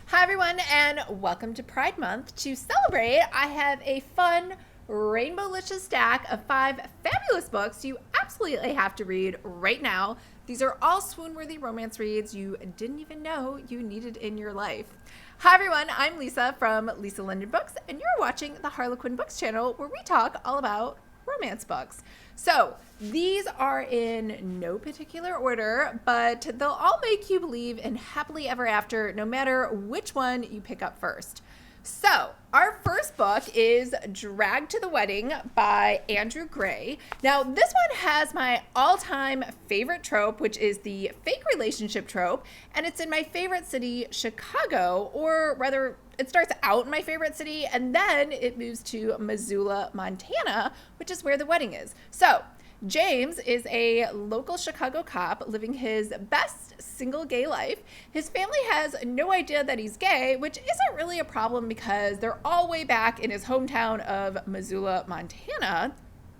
Hi, everyone, and welcome to Pride Month. To celebrate, I have a fun, rainbow-licious stack of 5 fabulous books you absolutely have to read right now. These are all swoon-worthy romance reads you didn't even know you needed in your life. Hi, everyone, I'm Lisa from Lisa London Books, and you're watching the Harlequin Books channel, where we talk all about romance books. So these are in no particular order, but they'll all make you believe in happily ever after, no matter which one you pick up first. So our first book is Dragged to the Wedding by Andrew Gray. Now, this one has my all-time favorite trope, which is the fake relationship trope, and it's in my favorite city, Chicago, or rather, it starts out in my favorite city, and then it moves to Missoula, Montana, which is where the wedding is. So James is a local Chicago cop living his best single gay life. His family has no idea that he's gay, which isn't really a problem because they're all way back in his hometown of Missoula, Montana.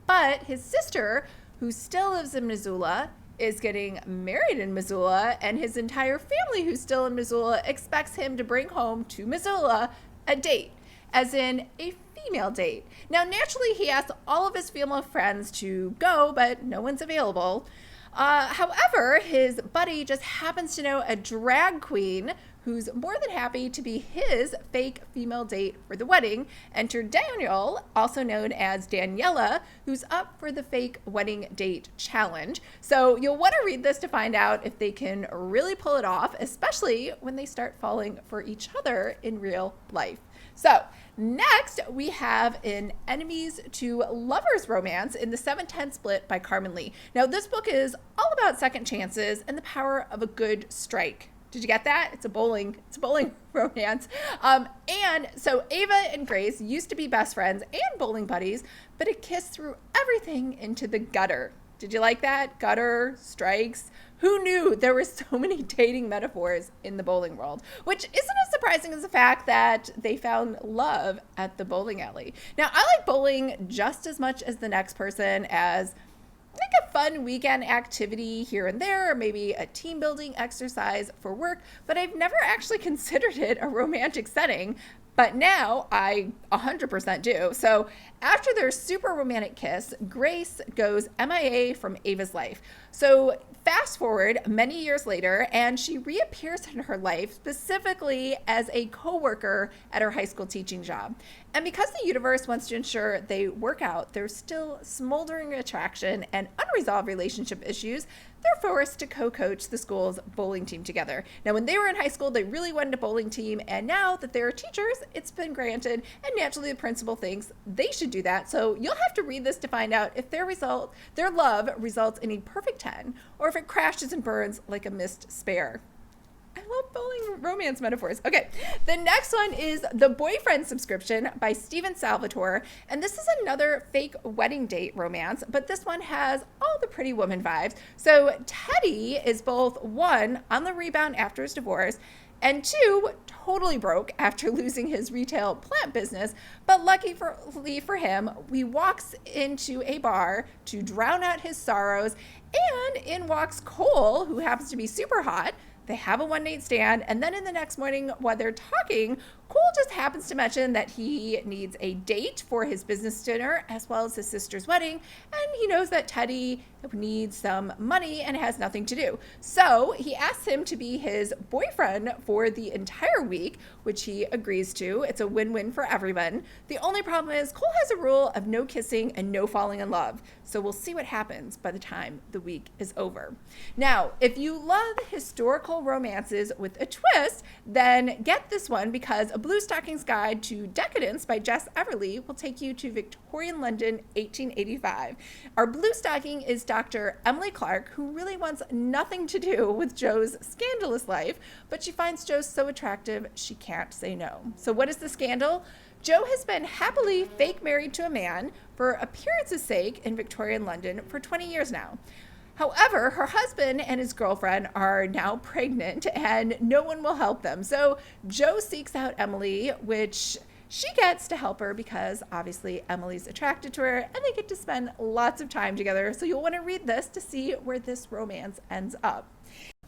But his sister, who still lives in Missoula, is getting married in Missoula, and his entire family, who's still in Missoula, expects him to bring home to Missoula a date, as in a female date. Now, naturally, he asks all of his female friends to go, but no one's available. However, his buddy just happens to know a drag queen who's more than happy to be his fake female date for the wedding. Enter Daniel, also known as Daniela, who's up for the fake wedding date challenge. So you'll want to read this to find out if they can really pull it off, especially when they start falling for each other in real life. So next, we have an enemies to lovers romance in The 7-10 Split by Carmen Lee. Now, this book is all about second chances and the power of a good strike. Did you get that? It's a bowling romance. And so Ava and Grace used to be best friends and bowling buddies, but a kiss threw everything into the gutter. Did you like that? Gutter, strikes. Who knew there were so many dating metaphors in the bowling world? Which isn't as surprising as the fact that they found love at the bowling alley. Now, I like bowling just as much as the next person, as like a fun weekend activity here and there, or maybe a team building exercise for work, but I've never actually considered it a romantic setting. But now I 100% do. So after their super romantic kiss, Grace goes MIA from Ava's life. So fast forward many years later, and she reappears in her life specifically as a co-worker at her high school teaching job. And because the universe wants to ensure they work out, there's still smoldering attraction and unresolved relationship issues. They're forced to co-coach the school's bowling team together. Now, when they were in high school, they really wanted a bowling team, and now that they're teachers, it's been granted, and naturally the principal thinks they should do that. So you'll have to read this to find out if their love results in a perfect 10, or if it crashes and burns like a missed spare. I love bowling romance metaphors. Okay, the next one is The Boyfriend Subscription by Steven Salvatore. And this is another fake wedding date romance, but this one has all the Pretty Woman vibes. So Teddy is both, one, on the rebound after his divorce, and two, totally broke after losing his retail plant business. But luckily for him, he walks into a bar to drown out his sorrows, and in walks Cole, who happens to be super hot. They have a one-night stand, and then in the next morning, while they're talking, Cole just happens to mention that he needs a date for his business dinner as well as his sister's wedding, and he knows that Teddy needs some money and has nothing to do. So he asks him to be his boyfriend for the entire week, which he agrees to. It's a win-win for everyone. The only problem is Cole has a rule of no kissing and no falling in love. So we'll see what happens by the time the week is over. Now, if you love historical romances with a twist, then get this one, because A Blue Stocking's Guide to Decadence by Jess Everly will take you to Victorian London, 1885. Our blue stocking is Dr. Emily Clark, who really wants nothing to do with Joe's scandalous life, but she finds Joe so attractive she can't say no. So what is the scandal? Joe has been happily fake married to a man for appearance's sake in Victorian London for 20 years now. However, her husband and his girlfriend are now pregnant, and no one will help them. So Joe seeks out Emily, which she gets to help her because obviously Emily's attracted to her, and they get to spend lots of time together. So you'll want to read this to see where this romance ends up.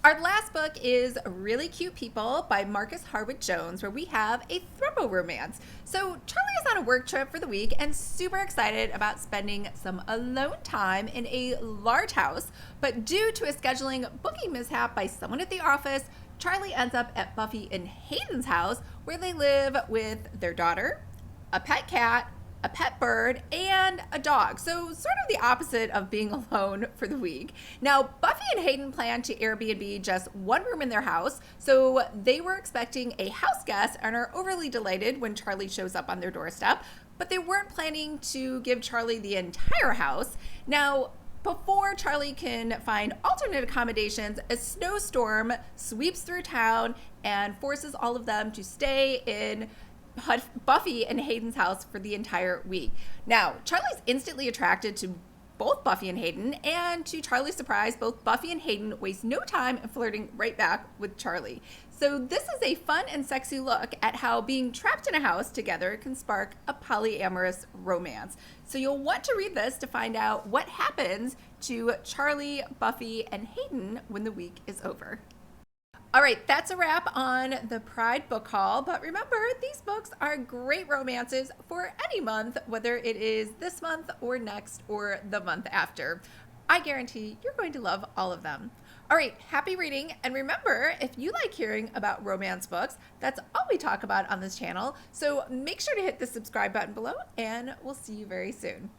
Our last book is Really Cute People by Marcus Harwood Jones, where we have a Thrumbo romance. So Charlie is on a work trip for the week and super excited about spending some alone time in a large house, but due to a scheduling booking mishap by someone at the office, Charlie ends up at Buffy and Hayden's house, where they live with their daughter, a pet cat, a pet bird, and a dog. So, sort of the opposite of being alone for the week. Now, Buffy and Hayden plan to Airbnb just one room in their house, so they were expecting a house guest and are overly delighted when Charlie shows up on their doorstep, but they weren't planning to give Charlie the entire house. Now, before Charlie can find alternate accommodations, a snowstorm sweeps through town and forces all of them to stay in Buffy and Hayden's house for the entire week. Now, Charlie's instantly attracted to both Buffy and Hayden, and to Charlie's surprise, both Buffy and Hayden waste no time in flirting right back with Charlie. So this is a fun and sexy look at how being trapped in a house together can spark a polyamorous romance. So you'll want to read this to find out what happens to Charlie, Buffy, and Hayden when the week is over. All right, that's a wrap on the Pride book haul. But remember, these books are great romances for any month, whether it is this month or next or the month after. I guarantee you're going to love all of them. All right, happy reading. And remember, if you like hearing about romance books, that's all we talk about on this channel. So make sure to hit the subscribe button below, and we'll see you very soon.